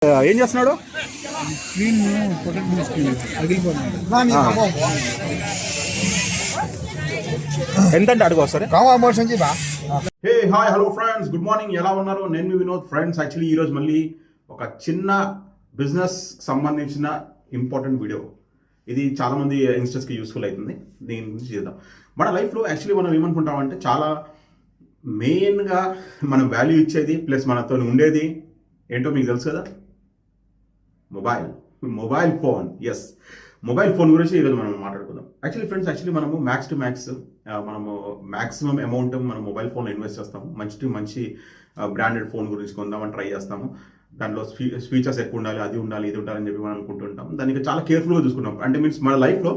ఏం చేస్తున్నాడు? Screen protect చేసుకుని అగిలిపోతుంది. ఎంతంటే అడుగు వస్తారు. Hey hi hello friends, good morning. ఎలా ఉన్నారు? నేను మీ వినోద్. ఫ్రెండ్స్, యాక్చువల్లీ ఈరోజు మళ్ళీ ఒక చిన్న బిజినెస్ సంబంధించిన ఇంపార్టెంట్ వీడియో. ఇది చాలామంది యంగ్స్టర్స్కి యూస్ఫుల్ అవుతుంది. దీని గురించి చేద్దాం. మన లైఫ్లో యాక్చువల్లీ మనం ఏమనుకుంటామంటే చాలా మెయిన్గా మనం వాల్యూ ఇచ్చేది ప్లస్ మనతో ఉండేది ఏంటో మీకు తెలుసు కదా, mobile phone. Yes, mobile phone గురించి ఈరోజు మనం మాట్లాడుకుందాం. యాక్చువల్లీ మనము మ్యాక్స్ టు మ్యాక్స్ మనము మ్యాక్సిమం అమౌంట్ మనం మొబైల్ ఫోన్లో ఇన్వెస్ట్ చేస్తాము. మంచి బ్రాండెడ్ ఫోన్ గురించి కొందామని ట్రై చేస్తాము. దాంట్లో ఫీచర్స్ ఎక్కువ ఉండాలి, అది ఉండాలి, ఇది ఉండాలని చెప్పి మనం అనుకుంటుంటాం. దానికి చాలా కేర్ఫుల్గా చూసుకుంటాం. అంటే మీన్స్ మన లైఫ్లో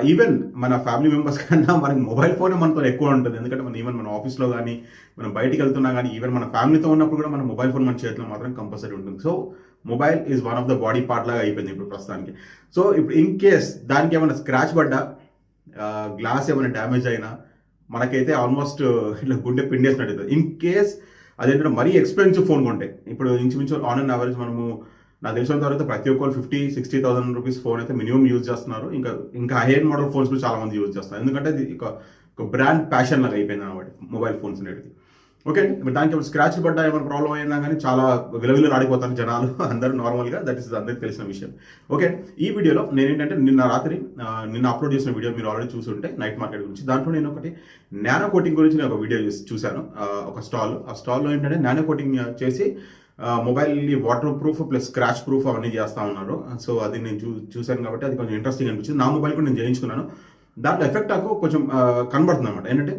ఈవెన్ మన ఫ్యామిలీ మెంబర్స్ కన్నా మనకి మొబైల్ ఫోనే మనతో ఎక్కువ ఉంటుంది. ఎందుకంటే మన ఆఫీస్లో కానీ మనం బయటికి వెళ్తున్నా కానీ ఈవెన్ మన ఫ్యామిలీతో ఉన్నప్పుడు కూడా మన మొబైల్ ఫోన్ మన చేతిలో మాత్రం కంపల్సరీ ఉంటుంది. So mobile is one of the body part లాగా అయిపోయింది ఇప్పుడు ప్రస్తుతానికి. సో ఇప్పుడు ఇన్ కేస్ దానికి ఏమైనా స్క్రాచ్ పడ్డా, గ్లాస్ ఏమైనా డ్యామేజ్ అయినా మనకైతే ఆల్మోస్ట్ ఇట్లా గుండె పిండేసినట్టు అవుతుంది. ఇన్ కేస్ అదేంటంటే మరీ ఎక్స్పెన్సివ్ ఫోన్ కొంటే, ఇప్పుడు ఇంచుమించు ఆన్ అండ్ యావరేజ్ మనము నాకు తెలిసినంత వరకు ప్రతి ఒక్కరు 50,000-60,000 రూపీస్ ఫోన్ అయితే మినిమం యూజ్ చేస్తున్నారు. ఇంకా హై ఎండ్ మోడల్ ఫోన్స్ కూడా చాలా మంది యూజ్ చేస్తున్నారు. ఎందుకంటే ఇది ఒక బ్రాండ్ ప్యాషన్ లాగా అయిపోయింది అన్నమాట మొబైల్ ఫోన్స్ అనేది. ఓకే, ఇప్పుడు దానికి స్క్రాచ్ పడ్డా ఏమైనా ప్రాబ్లం అయినా కానీ చాలా విలువలు ఆడిపోతారు జనాలు అందరూ నార్మల్గా. దట్ ఈస్ అందరికి తెలిసిన విషయం. ఓకే, ఈ వీడియోలో నేనేంటంటే నిన్న అప్లోడ్ చేసిన వీడియో మీరు ఆల్రెడీ చూసుంటే నైట్ మార్కెట్ గురించి. దాంట్లో నేను ఒకటి నానో కోటింగ్ గురించి నేను ఒక వీడియో చూశాను. ఒక ఆ స్టాల్లో ఏంటంటే నానో కోటింగ్ చేసి మొబైల్ని water proof plus scratch proof అవన్నీ చేస్తూ ఉన్నారు. సో అది నేను చూశాను కాబట్టి అది కొంచెం ఇంట్రెస్టింగ్ అనిపించింది. నా మొబైల్ కూడా నేను చేయించుకున్నాను. దాంట్లో ఎఫెక్ట్ నాకు కొంచెం కనబడుతుంది అనమాట. ఏంటంటే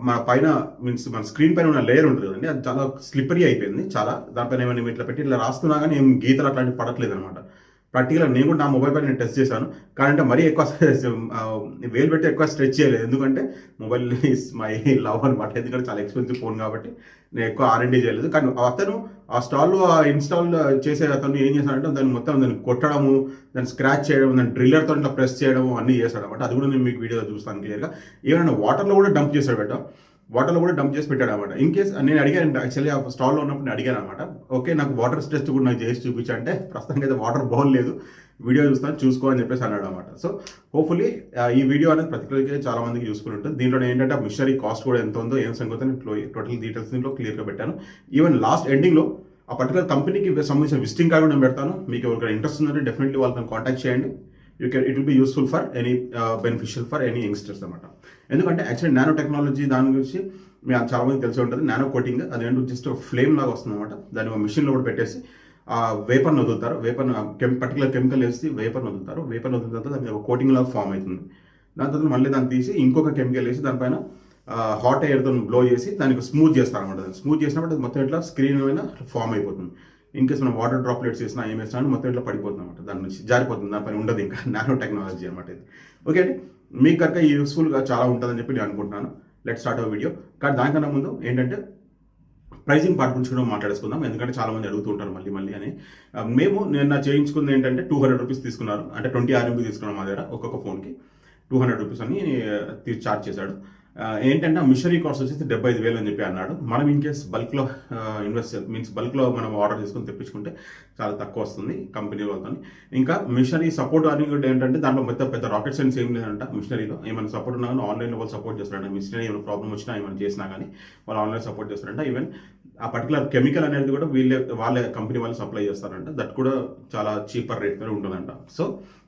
మన పైన మీన్స్ మన స్క్రీన్ పైన ఉన్న లేయర్ ఉంటుంది కదండి, అది చాలా స్లిప్పరీ అయిపోయింది. చాలా దానిపైన ఏమైనా ఇట్లా పెట్టి ఇట్లా రాస్తున్నా కానీ ఏం గీతలు అట్లాంటివి పడట్లేదు అనమాట. ప్రాక్టికల్గా నేను కూడా నా మొబైల్ పైన నేను టెస్ట్ చేశాను. కానీ అంటే మరీ ఎక్కువ వేలు పెట్టి ఎక్కువ స్ట్రెచ్ చేయలేదు. ఎందుకంటే మొబైల్ ఈస్ మై లవ్ అనమాట. ఎందుకంటే చాలా ఎక్స్పెన్సివ్ ఫోన్ కాబట్టి నేను ఎక్కువ R&D చేయలేదు. కానీ అతను ఆ స్టాల్లో ఇన్స్టాల్ చేసే అతను ఏం చేశాడంటే దాన్ని కొట్టడము, దాన్ని స్క్రాచ్ చేయడం, దాన్ని డ్రిల్లర్తో ఇట్లా ప్రెస్ చేయడం అన్నీ చేశాడు అనమాట. అది కూడా నేను మీకు వీడియోలో చూస్తాను క్లియర్గా. ఏమైనా వాటర్లో కూడా డంప్ చేశాడు వాటర్లో కూడా డంప్ చేసి పెట్టాడు అనమాట. ఇన్ కేస్ నేను అడిగాను, యాక్చువల్లీ ఆ స్టాల్లో ఉన్నప్పుడు నేను అడిగాను అనమాట. ఓకే, నాకు వాటర్ టెస్ట్ కూడా నాకు చేసి చూపించంటే ప్రస్తుతానికి అయితే వాటర్ బౌల్ లేదు, వీడియో చూసుకో అని చెప్పేసి అన్నాడు అనమాట. సో హోప్ఫుల్లీ ఈ వీడియో అనేది ప్రతికూలకి చాలా మందికి యూస్ఫుల్ ఉంటుంది. దీంట్లో ఏంటంటే ఆ మిషనరీ కాస్ట్ కూడా ఎంత ఉందో ఏం సంగతి టోటల్ డీటెయిల్స్ దీంట్లో క్లియర్గా పెట్టాను. ఈవెన్ లాస్ట్ ఎండింగ్లో ఆ పర్టికులర్ కంపెనీకి సంబంధించిన విజిటింగ్ కార్డు నేను పెడతాను. మీకు ఎవరికైనా ఇంట్రెస్ట్ ఉందంటే డెఫినెట్లీ వాళ్ళని కాంటాక్ట్ చేయండి. It will be useful for any beneficial for any youngsters అనమాట. ఎందుకంటే యాక్చువల్లీ నానో టెక్నాలజీ దాని గురించి మీకు చాలా మంది తెలిసి ఉంటుంది. నానో కోటింగ్ అదేంటో జస్ట్ ఫ్లేమ్ లాగా వస్తుంది అనమాట. దాన్ని ఒక మిషన్లో కూడా పెట్టేసి వేపర్ని వదులుతారు. పర్టికులర్ కెమికల్ వేసి వేపర్ని వదులుతారు. వేపర్ని వదిలిన తర్వాత దానికి ఒక కోటింగ్ లాగా ఫామ్ అవుతుంది. దాని తర్వాత మళ్ళీ దాన్ని తీసి ఇంకొక కెమికల్ వేసి దానిపైన హాట్ ఎయిర్తో బ్లో చేసి దానికి స్మూత్ చేస్తారు అనమాట. దాన్ని స్మూత్ చేసినప్పుడు అది మొత్తం ఇట్లా స్క్రీన్ పైన ఫామ్ అయిపోతుంది. ఇన్కేస్ మనం వాటర్ డ్రాప్లెట్స్ వేసినా ఏం వేసినా మొత్తం ఇట్లా పడిపోతుంది అనమాట. దాని నుంచి జారిపోతుంది, దానిపైన ఉండదు ఇంకా. నానో టెక్నాలజీ అనమాట ఇది. ఓకే అండి, మీకు కనుక యూస్ఫుల్గా చాలా ఉంటుందని చెప్పి నేను అనుకుంటున్నాను. Let start our video. కానీ దానికన్నా ముందు ఏంటంటే ప్రైసింగ్ పార్ట్ గురించి కూడా మాట్లాడేసుకుందాం. ఎందుకంటే చాలా మంది అడుగుతుంటారు మళ్ళీ అని. మేము నిన్న చేయించుకుంది ఏంటంటే 200 రూపీస్ తీసుకున్నారు. అంటే 20 RMB తీసుకున్నాం మా దగ్గర. ఒక్కొక్క ఫోన్కి 200 రూపీస్ అని ఛార్జ్ చేశాడు. ఏంటంటే ఆ మిషనరీ కాస్ట్ వచ్చేసి 75,000 అని చెప్పి అన్నాడు. మనం ఇన్ కేస్ బల్క్లో బల్క్లో మనం ఆర్డర్ చేసుకుని తెప్పించుకుంటే చాలా తక్కువ వస్తుంది కంపెనీ వాళ్ళతో. ఇంకా మిషనరీ సపోర్ట్ అని కూడా ఏంటంటే దాంట్లో పెద్ద రాకెట్ సైన్స్ ఏం లేదంట. మిషనరీలో ఏమైనా సపోర్ట్ ఉన్నా కానీ ఆన్లైన్లో వాళ్ళు సపోర్ట్ చేస్తారంట. మిషనరీ ఏమైనా ప్రాబ్లం వచ్చినా ఏమైనా చేసినా కానీ వాళ్ళు ఆన్లైన్ సపోర్ట్ చేస్తారంట. ఈవెన్ ఆ పర్టికులర్ కెమికల్ అనేది కూడా వాళ్ళ కంపెనీ వాళ్ళు సప్లై చేస్తారంట. దట్ కూడా చాలా చీపర్ రేట్ మీద ఉంటుందంట. సో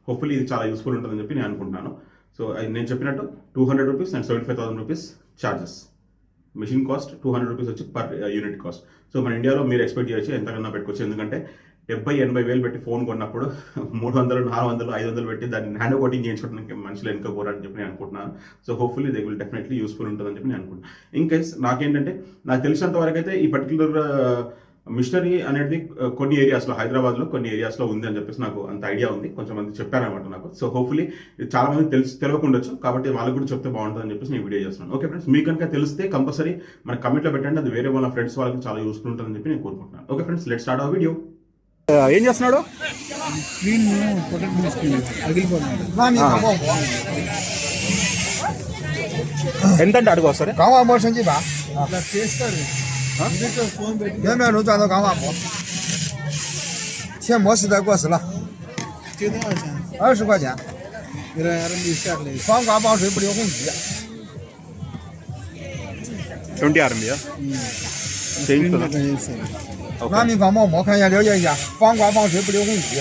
హోప్ఫుల్లీ ఇది చాలా యూస్ఫుల్ ఉంటుందని చెప్పి నేను అనుకుంటున్నాను. సో నేను చెప్పినట్టు 200 rupees and 75,000 rupees charges. Machine cost 200 rupees వచ్చి పర్ యూనిట్ కాస్ట్. సో మన ఇండియాలో మీరు ఎక్స్పెక్ట్ చేయొచ్చు ఎంతకన్నా పెట్టుకోవచ్చు. ఎందుకంటే 70,000-80,000 పెట్టి ఫోన్ కొన్నప్పుడు 300, 400, 500 పెట్టి దాన్ని నానో కోటింగ్ చేయించుకోవడానికి మనుషులు వెనుకపోరని చెప్పి నేను అనుకుంటున్నాను. So hopefully they will definitely useful ఉంటుందని చెప్పి నేను అనుకుంటున్నాను. ఇన్ కేస్ నాకు తెలిసినంత వరకు అయితే ఈ పర్టికులర్ మిషనరీ అనేది కొన్ని ఏరియాస్లో, హైదరాబాద్లో కొన్ని ఏరియాస్లో ఉంది అని చెప్పేసి నాకు అంత ఐడియా ఉంది. కొంచెం మంది చెప్పారనమాట నాకు. సో హోప్ఫుల్లీ చాలా మంది తెలియకుండొచ్చు కాబట్టి వాళ్ళకి కూడా చెప్తే బాగుంటుందని చెప్పేసి నేను వీడియో చేస్తున్నాను. ఓకే ఫ్రెండ్స్, మీకు కనుక తెలిస్తే కంపల్సరీ మన కమెంట్లో పెట్టండి. అది వేరే వాళ్ళ ఫ్రెండ్స్ వాళ్ళకి చాలా యూస్ఫుల్ ఉంటుందని చెప్పి నేను కోరుకుంటున్నాను. Okay friends, let start our video. ఏం చేస్తున్నాడు? స్క్రీన్ ప్రొటెక్ట్ చేసుకుని అగిలిపోతుంది. ఎంతంటే అడుగు వస్తారు. చేస్తారు. ఫోన్ పెట్టి 贴膜时代过时了，这多少钱20块钱。有点RMB下来。防刮防水不留痕迹。 20 RMB చేంజ్ కదా拿米钢毛膜看一下，了解一下，防刮防水不留痕迹。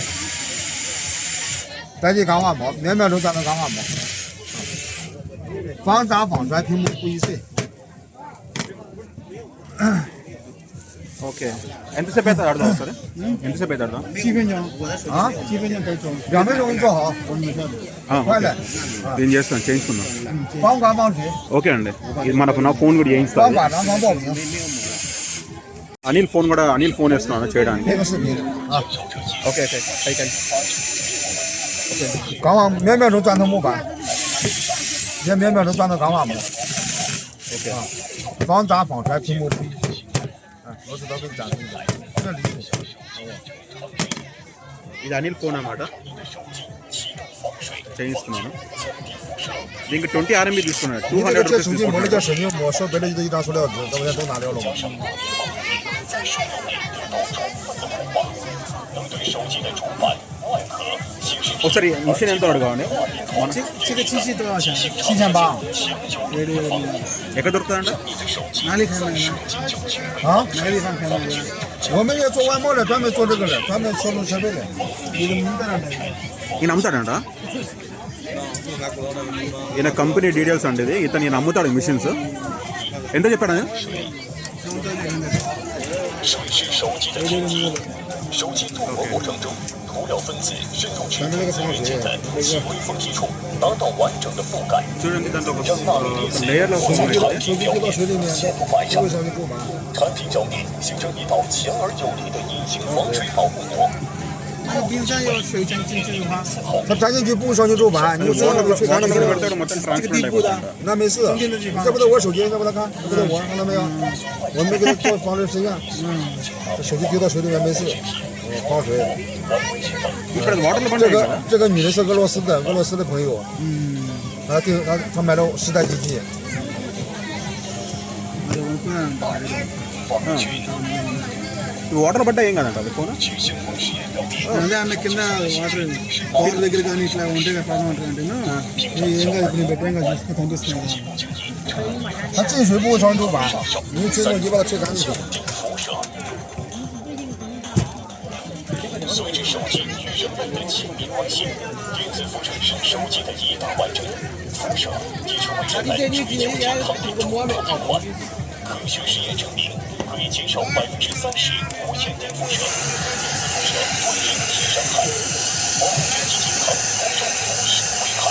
代替钢化膜，秒秒钟转到钢化膜，防砸防摔，屏幕不易碎。 ఓకే ఎంతసేపు అవుతుంది ఆడదాం సరే ఎంతసేపు అవుతుంది ఆడదాం 7分钟啊，7分钟可以做。 2分钟给你做好，快来。 నేను చేస్తాను చేయించుకుందాం 防刮防水， ఓకే అండి ఇది మన నా ఫోన్ కూడా 防 చేయిస్తాను 刮张防爆屏。 అనిల్ ఫోన్ కూడా అనిల్ ఫోన్ వేస్తున్నాను చేయడానికి 这个视频啊， ఓకే ఓకే కై钢化秒秒钟转成模板，也秒秒钟转到钢化膜。 ఓకే 防砸防摔，屏幕不易碎。我知道给你展示一下，这里头。 ఇది అనిల్ ఫోన్ అన్నమాట చేయిస్తున్నాను దీనికి 20 RMB తీసుకున్నాడు 200 这 రూపీస్ 手机膜的叫神经膜，手背的就一张塑料纸，这不都拿掉了吗？ ఒకసారి మిషన్ ఎంత అడగాలి这个机器多少钱7800。ఎక్కడ దొరుకుతుందంట 哪里看那个呢？啊，哪个地方看那个？我们也做外贸的，专门做这个的，专门销售设备的。你的名在哪里？ ఈయన అమ్ముతాడంట ఈయన కంపెనీ డీటెయిల్స్ అండి ఇది ఇతను ఈయన అమ్ముతాడు మిషన్స్ ఎంత చెప్పాడు ఆయన 手机镀膜过程中，涂料分子渗透至最接近的细微缝隙处，达到完整的覆盖， చూడండి దాంట్లో ఒక 让钠离子 లేయర్లో 从表面手机丢到水里面，进入板上，为啥你不买？产品表面形成一道强而有力的隐形防水保护膜。 那个冰箱有水钻进去的话，它钻进去不烧就走板，你手上给吹干了 వాటర్ 没有？ పెడతాడు మొత్తం ట్రాన్స్పరెంట్ అయిపోతుందంట 那没事，这不得我手机，这不得看，这不得我，看到没有？我没给他做防水实验。这手机丢到水里面没事，防水。 ఇక్కడ వాటర్లో పని 这个女的是俄罗斯的朋友，她买了10台机器。 వాటర్ పడ్డా ఏం కాదంట అది ఫోన్ అదే అన్న కింద వాటర్ దగ్గర కానీ ఇట్లా ఉంటే ప్రాబ్లం ఉంటుంది అంటే ఏం కాదు ఇప్పుడు నేను పెట్టాను కదా చూస్తే కనిపిస్తుంది 它进水不会烧就板，你吹手机把它吹干就行。 随着手机与人们的亲密关系，电子辐射是手机的一大完整。辐射已成为人们追求健康的主要隐患。科学实验证明，可以减少30%无线电辐射。电子辐射对人体伤害，保护人体健康不受不实危害。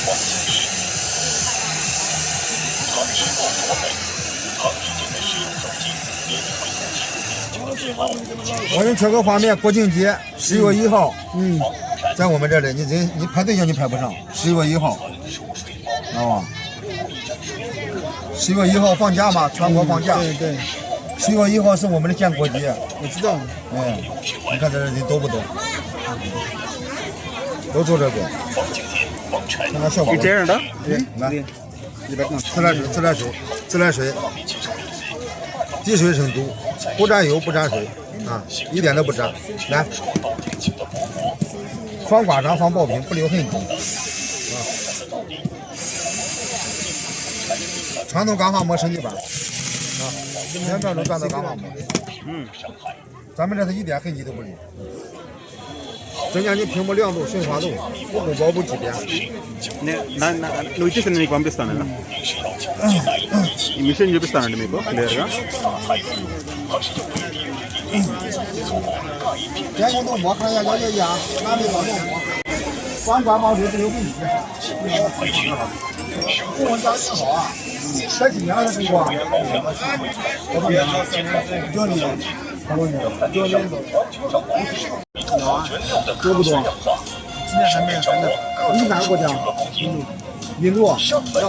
放心是，它是告诉我们，长时间的使用手机也会引起我给你缺个画面，国庆节10月1号，在我们这里，你排队叫你排不上，10月1号，知道吧？10月1号放假嘛，全国放假。对对， 10月1号是我们的建国节，我知道。哎，你看这人多不多？都做这个，看看效果。 ఇది చేయండి 来，自来水，滴水成珠，不沾油不沾水啊，一点都不沾。来，防刮伤防爆屏，不留痕迹。啊，传统钢化膜升级版啊，2秒钟转到钢化膜。咱们这是一点痕迹都不留。增加你屏幕亮度、顺滑度，不补薄不起边。 నువ్వు ఇచ్చేసి నీకు పంపిస్తాను కదా ఈ మిషన్ చూపిస్తానండి మీకు క్లియర్గా 全运动膜看一下，了解一下，哪里保证膜？防刮防水不留痕迹。中文讲挺好啊，这几年的中国，多不多？今年还没有，你哪个国家？印度。你们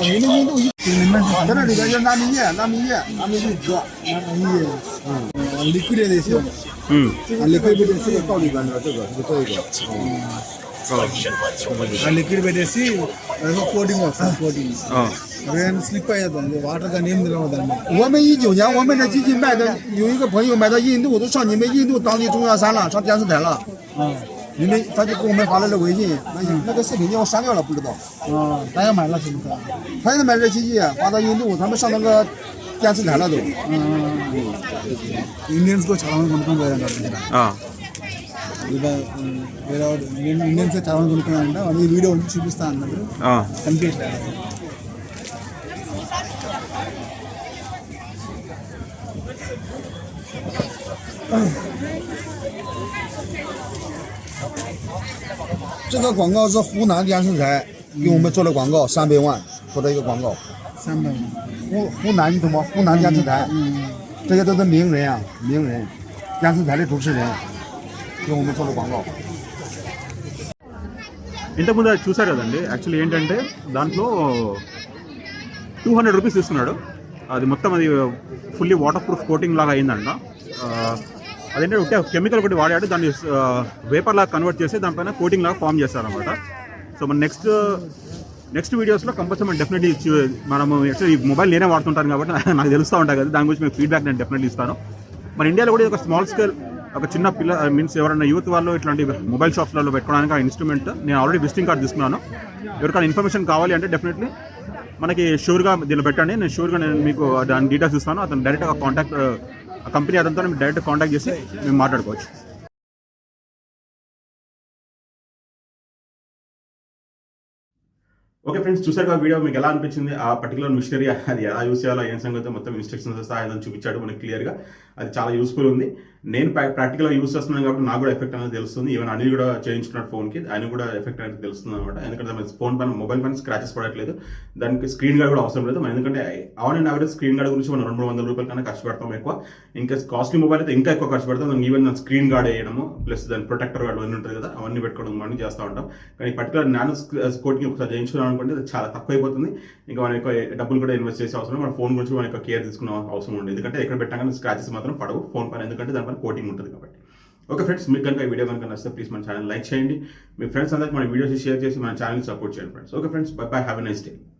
印度在这里边有纳米叶壳。liquid 的行。liquid 的是到里边的这个是这个。liquid 的是然后 coating 我 coating。అదేంటి slip అయ్యేది వాటర్ కానీ ఏం తెలియదు దాన్ని.我们19年我们的机器卖的，有一个朋友买到印度，都上你们印度当地中央山了，上电视台了。你们他就给我们发来了微信，那个视频我删掉了，不知道。大家买了是不是？他也买这机器发到印度，他们上那个电视台了都。ఇండియన్స్ కూడా చాలా మంది కొనుక్కొని పోయారంట ఆ, వేరే ఇండియన్స్ చాలా మంది కొనుక్కున్నారంట. వాళ్ళు ఈ వీడియో ఉంచి చూపిస్తా అన్నారు. ఆ. కంప్లీట్ 这个广告是湖南电视台给我们做的广告，300万做的一个广告。 300万。湖南你懂吗？湖南电视台，这些都是名人啊，名人，电视台的主持人给我们做的广告。 ఇంతకుముందు అది చూసారు కదండి. యాక్చువల్లీ ఏంటంటే దాంట్లో 200 రూపీస్ ఇస్తున్నాడు. అది మొత్తం అది ఫుల్లీ వాటర్ ప్రూఫ్ కోటింగ్ లాగా అయిందంట. అదేంటంటే ఒకటే కెమికల్ ఒకటి వాడాడు, దాన్ని వేపర్ లాగా కన్వర్ట్ చేసి దానిపైన కోటింగ్ లాగా ఫామ్ చేస్తారనమాట. సో మన నెక్స్ట్ వీడియోస్లో కంపల్సరీ మనం డెఫినెట్లీ మనము యాక్చువల్లీ ఈ మొబైల్ నేనే వాడుతుంటాను కాబట్టి నాకు తెలుస్తూ ఉంటాయి కదా, దాని గురించి మీకు ఫీడ్బ్యాక్ నేను డెఫినెట్లీ ఇస్తాను. మన ఇండియాలో కూడా ఒక స్మాల్ స్కేల్ ఒక చిన్న పిల్ల మీన్స్ ఎవరైనా యూత్ వాళ్ళు ఇట్లాంటి మొబైల్ షాప్స్లలో పెట్టుకోవడానికి ఆ ఇన్స్ట్రుమెంట్ నేను ఆల్రెడీ విజిటింగ్ కార్డ్ తీసుకున్నాను. ఎవరికైనా ఇన్ఫర్మేషన్ కావాలి అంటే డెఫినెట్లీ మనకి షూర్గా దీనిలో పెట్టండి. నేను షూర్గా మీకు దాని డీటెయిల్స్ ఇస్తాను. అతను డైరెక్ట్గా కాంటాక్ట్ కంపెనీ అతనితో డైరెక్ట్ కాంటాక్ట్ చేసి మేము మాట్లాడుకోవచ్చు. ఓకే ఫ్రెండ్స్, చూసారు కదా వీడియో, మీకు ఎలా అనిపించింది? ఆ పర్టికులర్ మిషనరీ అది ఎలా యూస్ చేయాలో ఏం సంగతి మొత్తం ఇన్స్ట్రక్షన్స్ ఆయన చూపించాడు మనకి క్లియర్గా. అది చాలా యూస్ఫుల్ ఉంది. నేను ప్రాక్టికల్గా యూస్ చేస్తున్నాను కాబట్టి నాకు కూడా ఎఫెక్ట్ అనేది తెలుస్తుంది. ఈవెన్ అనిల్ కూడా చేయించుకున్నాడు ఫోన్కి, ఆయన కూడా ఎఫెక్ట్ అనేది తెలుస్తుంది అనమాట. ఎందుకంటే ఫోన్ పైన మొబైల్ పైన స్క్రాచెస్ పడట్లేదు, దానికి స్క్రీన్ గార్డ్ కూడా అవసరం లేదు. ఎందుకంటే on and average screen guard గురించి మనం 200-300 రూపాయల కన్నా ఖర్చు పెడతాం ఎక్కువ. ఇంకా కాస్ట్లీ మొబైల్ అయితే ఇంకా ఎక్కువ ఖర్చు పెడతాం. దానికి ఈవెన్ దాని స్క్రీన్ గార్డ్ వేయడము ప్లస్ దాని ప్రొటెక్టర్ గార్డ్ అన్నీ ఉంటుంది కదా, అవన్నీ పెట్టుకోవడం అన్నీ చేస్తూ ఉంటాం. కానీ పర్టికులర్ నానో కోటింగ్ ఒకసారి చేయించుకున్నాం అనుకుంటే అది చాలా తక్కువ అయిపోతుంది. ఇంకా మనం ఎక్కువ డబ్బులు కూడా ఇన్వెస్ట్ చేసే అవసరం, మన ఫోన్ గురించి మనం ఎక్కువ కేర్ తీసుకునే అవసరం ఉండదు. ఎందుకంటే ఎక్కడ పెట్టాగానే స్క్రాచెస్ మాత్రం పడవు ఫోన్ పైన, ఎందుకంటే దానిపైన కోటింగ్ ఉంటుంది కాబట్టి. ఓకే ఫ్రెండ్స్, మీకు కనుక ఈ వీడియో కనుక నచ్చితే ప్లీజ్ మన ఛానల్ లైక్ చేయండి. మీ ఫ్రెండ్స్ అందరికి మన వీడియోస్ షేర్ చేసి మన ఛానల్ని సపోర్ట్ చేయండి friends. Okay friends, by by, have a nice day.